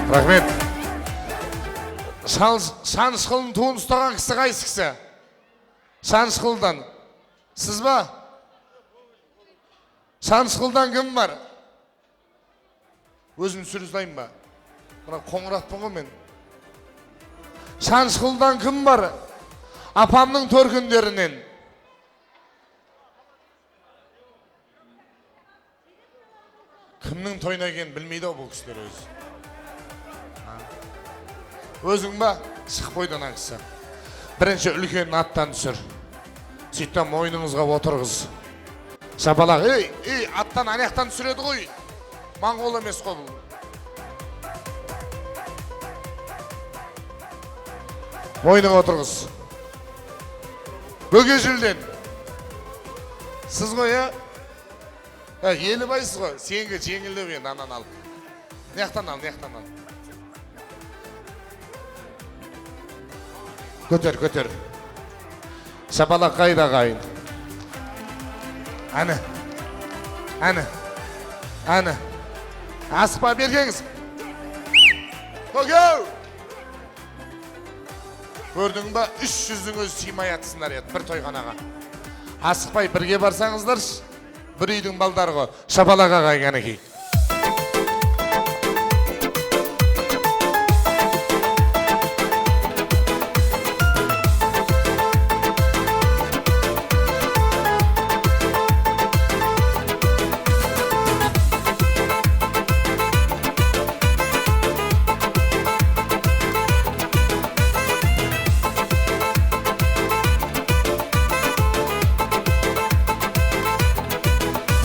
Рахмет. Шанышқылын туын ұстаған кісі қайсы кісі? Шанышқылдан. Сіз ба? Шанышқылдан кім бар? Өзім сүріздайым ба? Бұна қоңыратпын ғой мен. Шанышқылдан кім бар? Апамның төркіндерінен. Кімнің тойына екенін білмейді бұл кісілер өзі. Өзің ба? Шық бойдан ақысы. Бірінші үлкен аттан түсір. Сөйттен мойныңызға отырғыз. Шапалақ, аттан аяқтан түсіреді ғой. Моңғол емес қой бұл. Мойныңа отырғыз. Бөге жүлден. Сіз ғой, елі байсыз ғой. Сенге жеңілдеу енді анан алып. Неқтан ал. Көтер. Шапалақ қайда қайын. Әні. Асықпа бергеңіз. Көкеу! Көрдің ба, 300-дің өзі симай атысындар еді бір тойғанаға. Асықпай бірге барсаңыздар, бір үйдің балдары ғой. Шапалаға қайын әнекей.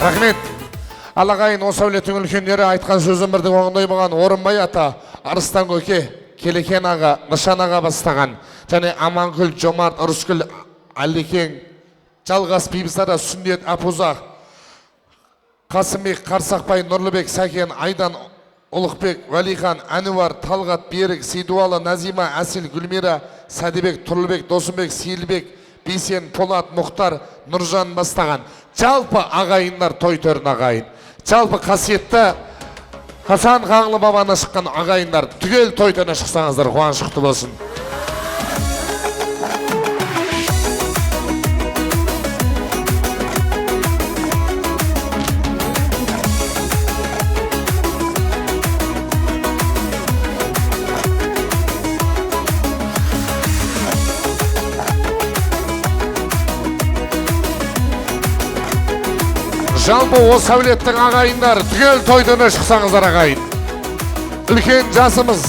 Рахмет. Алағайын осы әулеттің үлкендері айтқан сөз өмірдің оңындай болған Орынбай ата, Арыстан көке, Келекен аға, Нышан аға бастаған, және Аманкүл, Жомарт, Ұрыскүл, Әлекең, Жалғас, Бибісара, Сүндет, Апуза, Қасымбек, Қарсақбай, Нұрлыбек, Сәкен, Айдан, Ұлықбек, Валихан, Әнуар, Талғат, Берік, Сейдуалы, Назима, Әсіл, Гүлмира, Сәдібек, Тұрлыбек, Досымбек, Сейілбек, Бейсен, Полат, Мұхтар, Нұржан бастаған. Жалпы ағайындар той төрін ағайын. Жалпы қасиетті Хасан Қаңлы бабаны шыққан ағайындар түгел той төріне шықсаңыздар, қуанышты болсын. Жалпы осы әулеттің ағайындар түгел тойдыны шықсаңыздар ағайын. Үлкен жасымыз.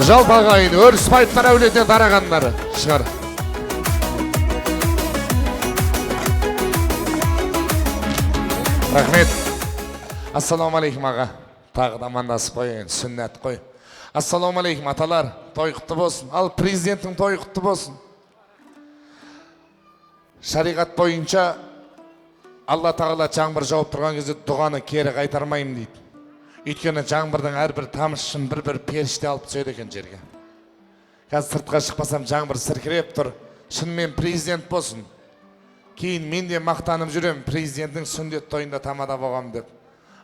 Жалпы ағайын өріс байыптар әулетінен тарағандар шығар. Рахмет. Ассаламу алейкум аға. Тағы да амандасып қойын, сүннет қой. Ассаламу алейкум аталар, той құтты болсын. Ал президенттің той құтты болсын. Шариғат бойынша Алла тағала жаңбыр жауып тұрған кезде дұғаны кері қайтармайым дейді. Өйткені жаңбырдың әрбір тамшысын бір періште алып түседі екен жерге. Қазір сыртқа шықпасам жаңбыр сіркіреп тұр. Шынымен президент болсын. Кейін мен де мақтанып жүрем, президенттің сүндет тойында тамада болғам деп.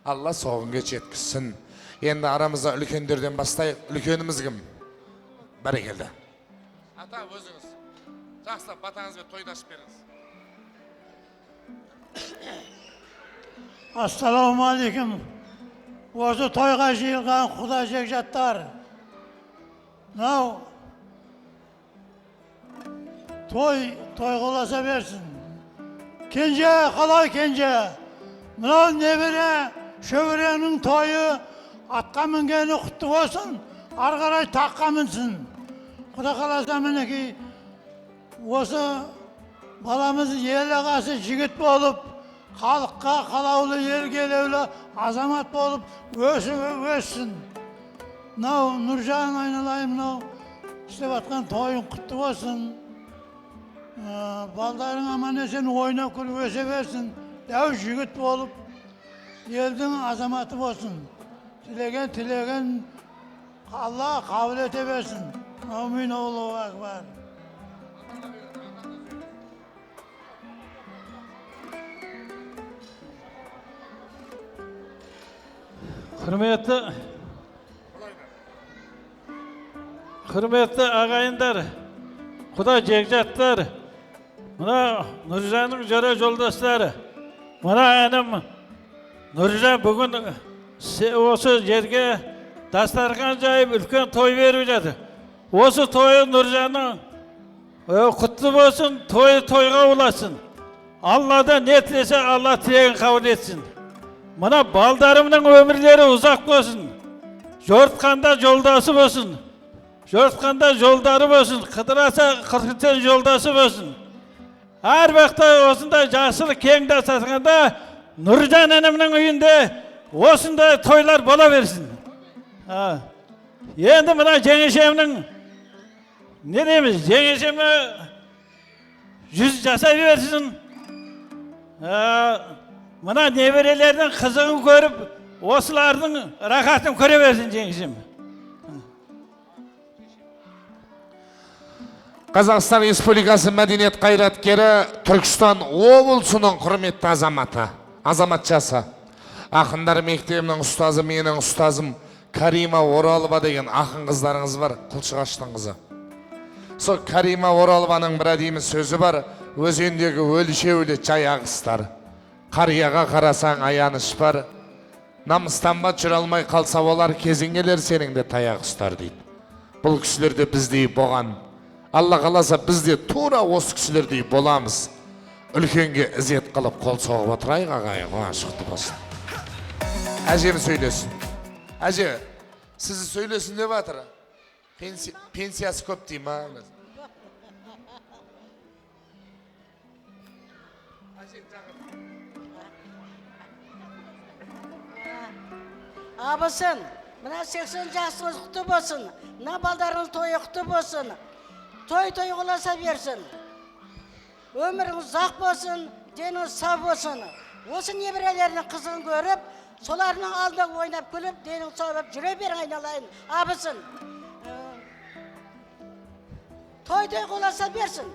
Алла соғынға жеткізсін. Енді арамызда үлкендерден бастайық. Үлкеніміз кім? Бәрекелді. Ата өзіңіз. Жақсылап батаңызбен тойды ашып беріңіз. Ассаламу алейкум. Осы тойға жиылған құда жекжаттар. Мынау той қоласа берсін. Кенже, қалай кенже? Мынау небере шөберенің тойы атқа мінгені құтты болсын, ары қарай таққа мінсін. Құда қаласа мінекей осы баламыз ел ағасы жігіт болып, халыққа қалаулы ергелеулі азамат болып өсіп-өссін. Мынау Нұржан айналайым, мынау істеп атқан тойын құтты болсын. Балдарың аман есен ойнап күліп өсе берсін. Дәу жігіт болып, елдің азаматы болсын. Tilegen Allah kabul ete versin. Amin Allahu Ekber. Hürmetli ağayınlar, Kuda Cegcatlar, buna Nurcan'ın jöre yoldaşları, buna enim Nurcan bugün osu yerge dastarkan jayıp ülken toy vermeyecekti. Osu toyu Nurcan'ın kutlu olsun, toyga ulaşsın. Allah'dan ne etlese Allah tilegen kabul etsin. Buna baldarımın ömürleri uzak olsun. Jortkanda yoldası olsun. Jortkanda yoldarı olsun. Kıdırasa kırkıten yoldası olsun. Her vakta osunda yaşlılık kengde satında Nurcan eneminin uyunda osunda toylar bola versin. Ha. Yendi buna Cengiz-eminin ne diyemiz? Cengiz-emine 100 jasa versin. Buna neverelerden kızını görüp osılardın rakatını köre versin Cengiz-em. Қазақстан Республикасы мәдениет қайраткері Түркістан облысының құрметті азаматшасы. Ақындар мектебінің ұстазы, менің ұстазым Карима Оралова деген ақын қыздарыңыз бар, Құлшығаштың қызы. Сол Карима Оралованың бір әдемі сөзі бар, өзендегі өлшеулі жай ағыстар. Қарияға қарасаң аяныш бар, намыстанба жүре алмай қалса олар, кезің келер сенің де таяқ ұстар дейді. Бұл кісілерде біздей болған. Алла қаласа бізде тура осы кісілердей боламыз. Үлкенге ізет қылып қол соғып отырайық ағайын, құшықты болсын. Әжем сөйлесін. Әже, сізі сөйлесін деп жатыр. Пенсиясы көп дей ма? Абысын, мына 80 жасыңыз құтты болсын, мына балдарыңыз тойы құтты болсын. Той құласа берсін. Өміріңіз ұзақ болсын, деніңіз сау болсын. Осы небірелерінің қызығын көріп, соларының алдында ойнап күліп, денің сау болып жүре берің айналайын. Абысын. Той құласа берсін.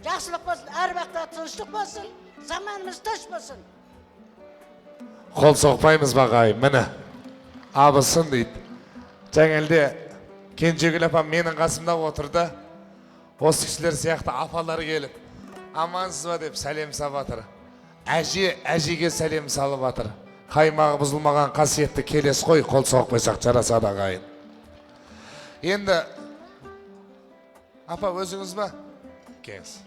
Жақсылық болсын, әр уақытта тыныштық болсын, заманымыз тыныш болсын. Қол соқпаймыз бағай, міне. Абысын дейді. Жаңелде Кенжегүл апам менің қасымда отырды. Осы кісілер сияқты апалар келіп, амансыз ба деп сәлем салып жатыр. Әжеге сәлем салып жатыр. Қаймағы бұзылмаған қасиетті келес қой, қол соқпайсақ жарасады ағайын. Енді апа өзіңіз ба? Келіңіз.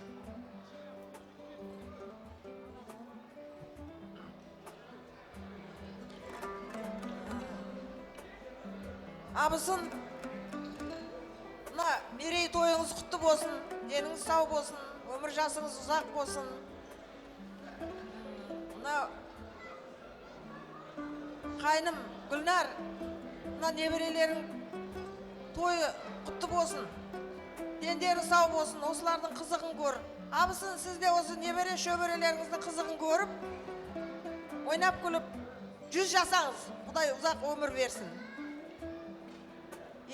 Абысын, мерей тойыңыз құтты болсын, деніңіз сау болсын, өмір жасыңыз ұзақ болсын. Қайным Гүлнар, неберелерің тойы құтты болсын, дендері сау болсын, осылардың қызығын көр. Абысын, сіз де осы небере шөберелеріңіздің қызығын көріп, ойнап күліп, 100 жасаңыз, Құдай ұзақ өмір берсін.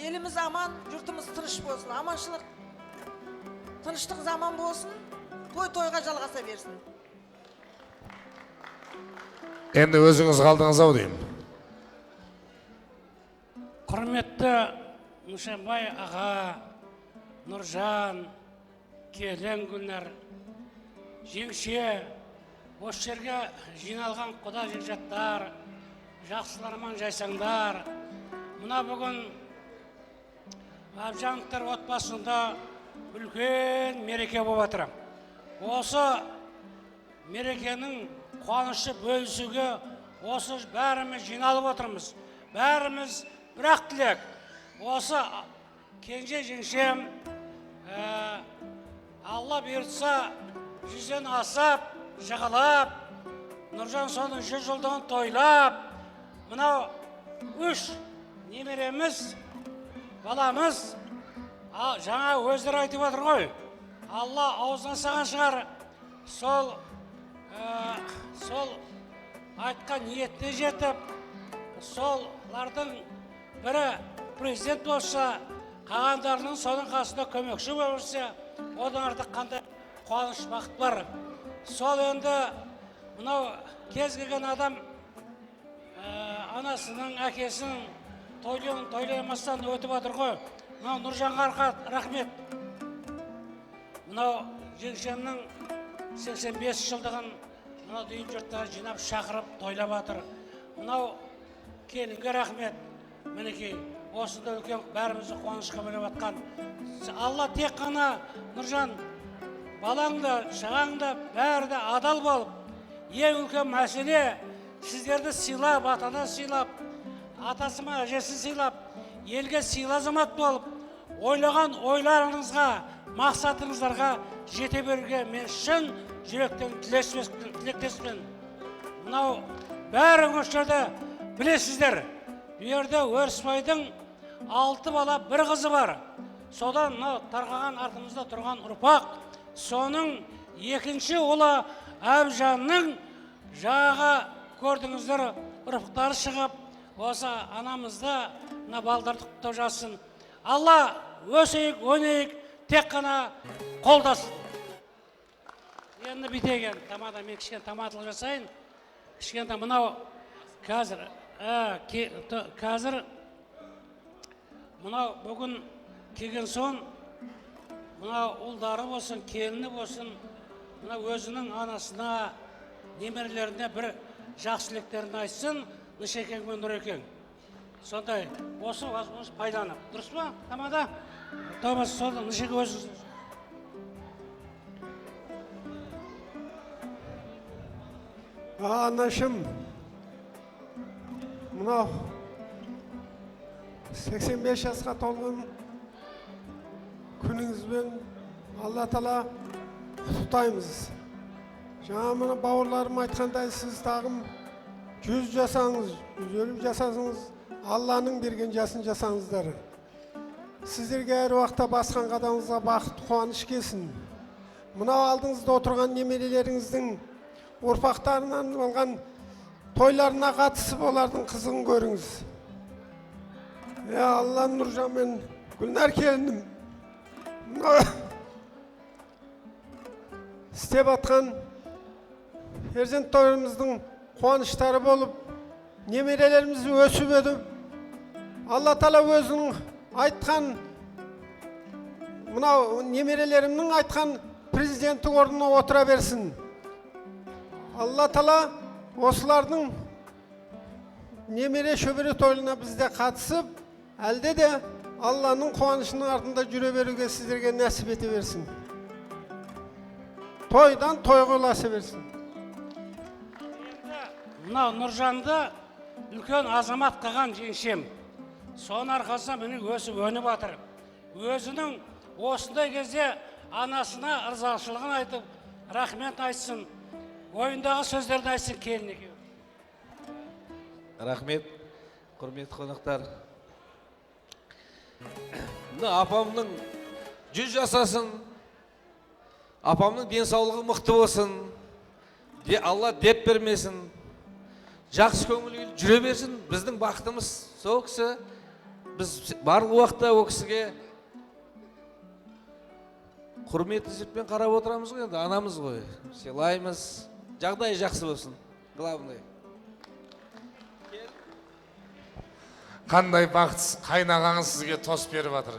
Еліміз аман, жұртымыз тыныш болсын, аманшылық, тыныштық заман болсын, тойға жалғаса берсін. Енді өзіңіз қалдыңыз ау деймін. Құрметті Нушанбай аға, Нұржан, Келен Гүлнар, жеңше, осы жерге жиналған құда жекжаттар, жақсыларман жайсаңдар, мұна бүгін Абжановтар отбасында үлкен мереке болып жатыр. Осы мерекенің қуанышы бөлісуге осы бәріміз жиналып отырмыз. Бәріміз бір-ақ тілек. Осы кенже жеңшем Алла бұйыртса 100-ден асап, жағалап, Нұржан соның 100 жылдығын тойлап, мынау 3 немереміз баламыз жаңа өздері айтып отыр ғой. Алла аузынан саған шығар. Сол айтқан ниетіне жетіп, солардың бірі президент болса, қалғандарының соның қасында көмекші болса, одан артық қандай қуаныш бақыт бар. Сол енді мынау кез келген адам анасының, әкесінің тойламастан өтіп жатыр ғой. Мынау Нұржанға рахмет. Мынау жеңшемнің 85 жылдығын мынау дүйін жұрттары жинап шақырып тойлап жатыр. Мынау келінге рахмет. Мінекей, осында үлкен бәрімізді қуанышқа бөлеп жатқан. Алла тек қана Нұржан балаңда, шағаңда бәрі де адал болып, ең үлкен мәселе сіздерді сыйлап, атана сыйлап, атасы ма әжесін сыйлап, елге сыйлы азамат болып, ойлаған ойларыңызға, мақсатыңыздарға жете беруге мен шын жүректен тілектеспін. Мынау бәрі осы жерде білесіздер. Bu yerde Өрісбайдың 6 бала, 1 қызы бар. Содан тарқаған артымызда тұрған ұрпақ. Соның екінші ұлы Әбжанның жаға көрдіңіздер ұрпақтары шығып, осы анамызда балдарды құттықтап жатсын. Алла өсейік, өнейік, тек қана қолдасын. Енді бітеген тамада, мен кішкен тамадылық жасайын. Кішкенде мынау қазір мынау бүгін келген соң мынау ұлдары болсын, келіні болсын, мынау өзінің анасына, немерелеріне бір жақсылықтерін айтсын, Нышекең мен Нұрекең. Сондай, осы пайданы. Дұрыс па, тамада? Томас, сонда Нышеке өзіңіз. Анашым, мынау 85 жасқа толған күніңізбен Алла Тағала құттықтаймыз. Жаңа мына бауырларым айтқандай, сіз тағым 100 жасаңыз, 150 жасаңыз, Алланың берген жасын жасаңыздар. Сіздерге әр уақытта басқан қадамыңызға бақыт, қуаныш келсін. Мынау алдыңызда отырған немерелеріңіздің ұрпақтарынан болған тойларына қатысып олардың қызығын көріңіз. Алла Нұржан мен Гүлнар келінім. Істеп атқан перзент тойымыздың қуаныштары болып, немерелеріміз өсіп еді. Алла Тағала өзінің айтқан, мынау немерелерімнің айтқан президенттік орнына отыра берсін. Алла Тағала осылардың немере шөбере тойларына бізде қатысып, әлде де Алланың қуанышының артында жүре беруге сіздерге нәсіп ете берсін. Тойдан тойға ұласа берсін. Мынау Нұржанды үлкен азамат қылған жеңшем. Соның арқасында мені өсіп өніп жатыр. Өзінің осындай кезде анасына ырзашылығын айтып, рахмет айтсын. Ойындағы сөздерді айтсын келін екеуі. Рахмет, құрметті қонақтар. Апамның 100 жасасын, апамның денсаулығы мықты болсын, Алла деп бермесін, жақсы көңіл жүре берсін. Біздің бақытымыз сол кісі, біз барлық уақытта ол кісіге құрметті ізетпен қарап отырамыз ғой, анамыз ғой, сыйлаймыз, жағдай жақсы болсын, главный. Қандай бақытсыз қайнағаңыз сізге тос беріп жатыр.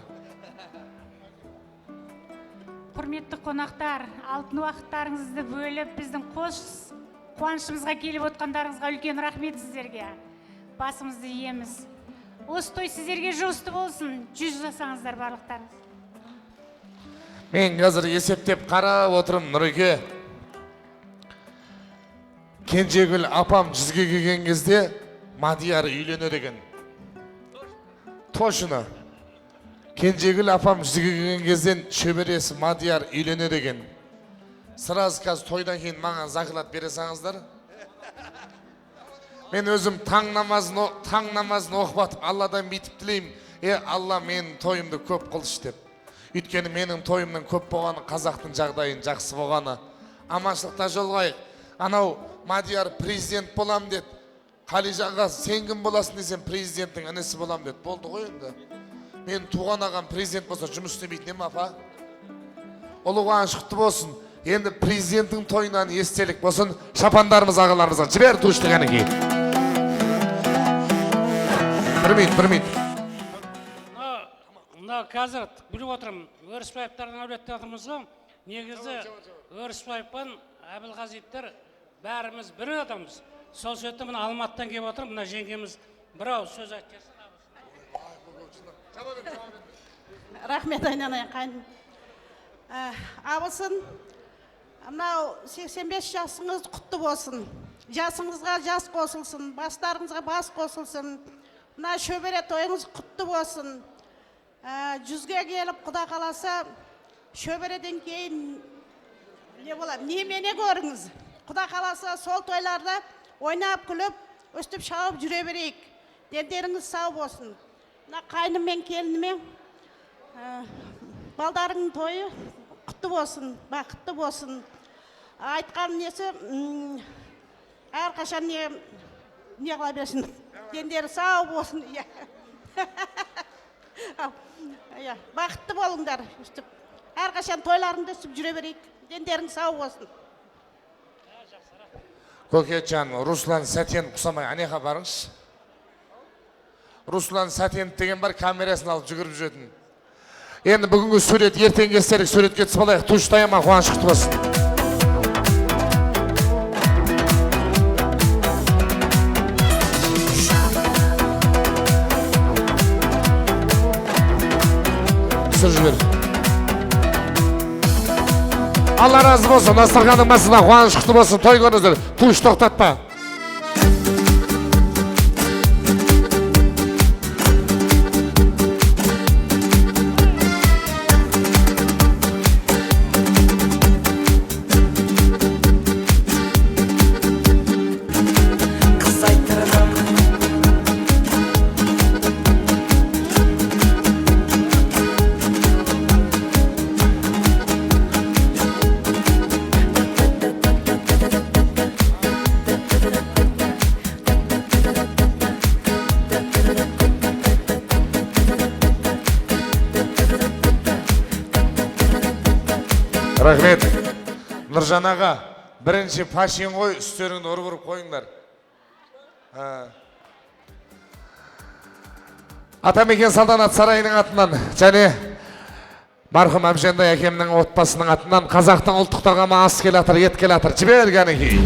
Құрметті қонақтар, алтын уақыттарыңызды бөліп, біздің қош қуанышымызға келіп отқандарыңызға үлкен рахмет сіздерге. Басымызды иеміз. Осы той сіздерге жұғысты болсын, 100 жасаңыздар барлықтарыңыз. Мен қазір есептеп қарап отырым, Нұреке. Кенжегүл апам 100-ге келген кезде Мадияр үйленеді екен. Точно. Кенжегүл апам 100-ге келген кезден шөбересі Мадияр үйленеді екен. Сразу қазір тойдан кейін маған закылат бересаңыздар. Мен өзім таң намазын оқып атып, Алладан бүйтіп тілеймін. Алла менің тойымды көп қылшы деп. Өйткені менің тойымның көп болғаны, қазақтың жағдайын жақсы болғаны. Аманшылықта жолғайық. Анау Мадияр президент болам деді. Қалижанға сен кім боласың десем, президенттің інісі болам деді. Болды ғой енді. Мен туған ағам президент болса жұмыс істемейтін ем апа. Ұлы қуаныш құтты болсын. Енді президенттің тойынан естелік болсын. Шапандарымыз ағаларымызға жібер туыштың әнеки. Bir minut. Мына қазір біліп отырмын, Өрісбаевтардың әулеттен отырмыз ғой. Негізі Өрісбаевпен Әбілғазиевтер бәріміз бір адамыз. Сол сөйтті мына Алматыдан келіп отырмын, мына жеңгеміз бір ауыз сөз айтып Рахмет айналайын қайным. Абысын, мынау 85 жасыңыз құтты болсын. Жасыңызға жас қосылсын, бастарыңызға бас қосылсын. Мына шөбере тойыңыз құтты болсын. 100-ге келіп құда қаласа, шөбереден кейін не болады? Немене көріңіз? Құда қаласа сол тойларда ойнап күліп, өстіп шауып жүре берейік. Дендеріңіз сау болсын. Мына қайным мен келініме балдарының тойы құтты болсын, бақытты болсын. Айтқан несі әрқашан не қыла берсін. Дендері сау болсын. Бақытты болыңдар. Әрқашан тойларыңды өстіп жүре берейік. Дендерің сау болсын. Көкетжан, Руслан Сәтен құсамай, анеға барыңыз. Руслан Сәтен деген бар, камерасын алып жүгіріп жүретін. Енді бүгінгі сурет, ертең кестерік суретке түсіп алайық. Туыштайыма қуаныш құтты болсын. Жібер. Алла разы болсын, дастарханның басына қуаныш құтты болсын, той көріңіздер, туыш тоқтатпа. Рахмет. Нұржан аға, бірінші пашин қой, үстеріңді ұрып қойыңдар. Атамекен салтанат сарайының атынан және марқұм Әбжендай әкемнің отбасының атынан қазақтың ұлттық тағамы ас келатыр, ет келатыр. Жібергені кей.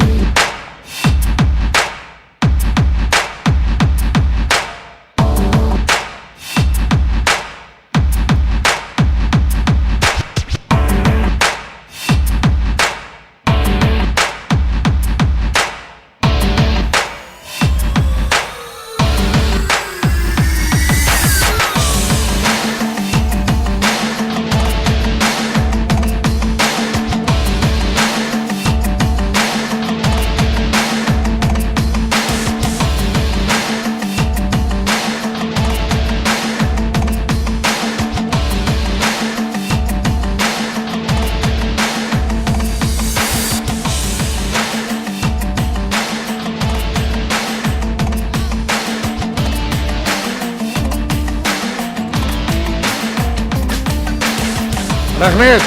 Рахмет.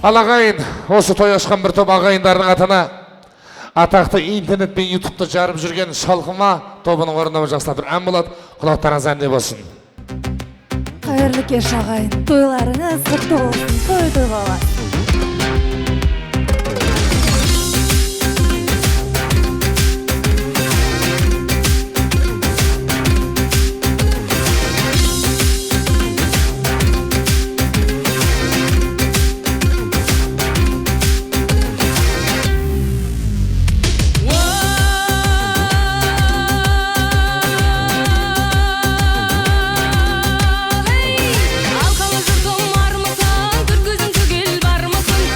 Ал ағайын, осы той ашқан бір топ ағайындардың атына атақты интернет пен ютубты жарып жүрген шалқыма тобының орындауы жақсылап бір ән болады. Құлақтарыңыз әнде болсын. Қайырлы кеш ағайын, тойларыңыз құтты болсын, той болсын. Алқалы жұртым бар мысың, бір көзің түгел бар мысың?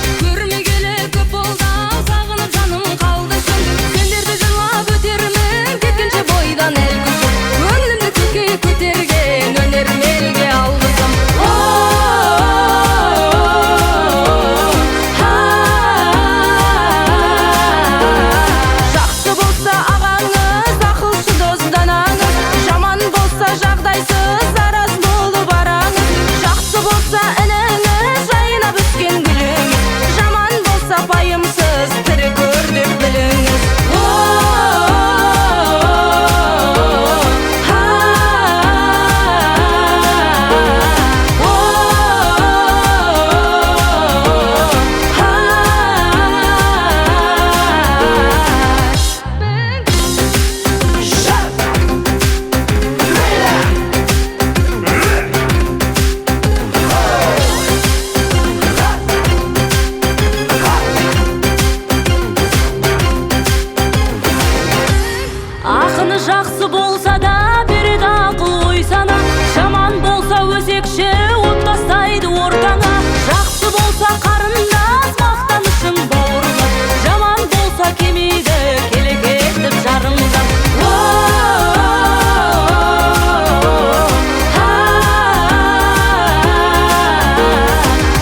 жаны жақсы болса да береді ақыл ой сана, жаман болса өсекші от тастайды ортаңа. Жақсы болса қарындас мақтанышың бауырға, жаман болса кемейді келек етіп жарыңға.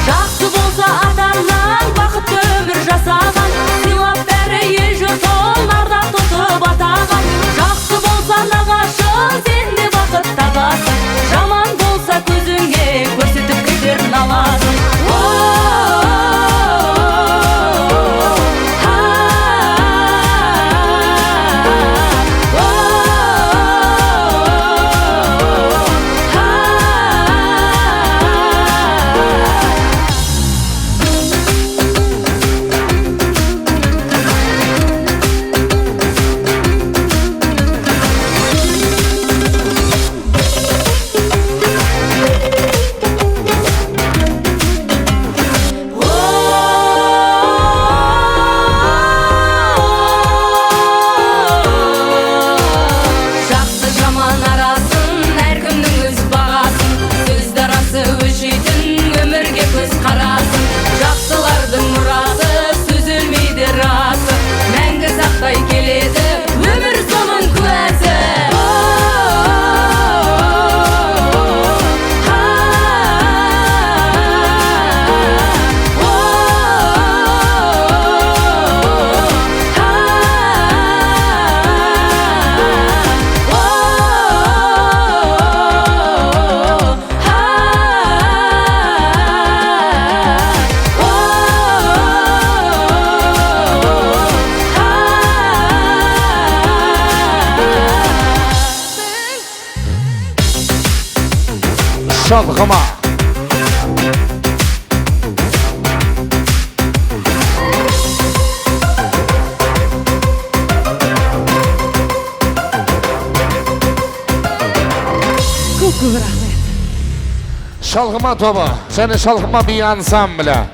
Жақсы болса атаңнан бақытты өмір жасаған, сыйлап бәрі ел жұрт оларда тұтып атаған. Жақсы болса нағашың сен де бақыт табасың, жаман болса көзіңе көрсетіп кетер наласың. Şalgıma. Көп рахмет. Şalgıma topu. Seni şalgıma bir ansambla.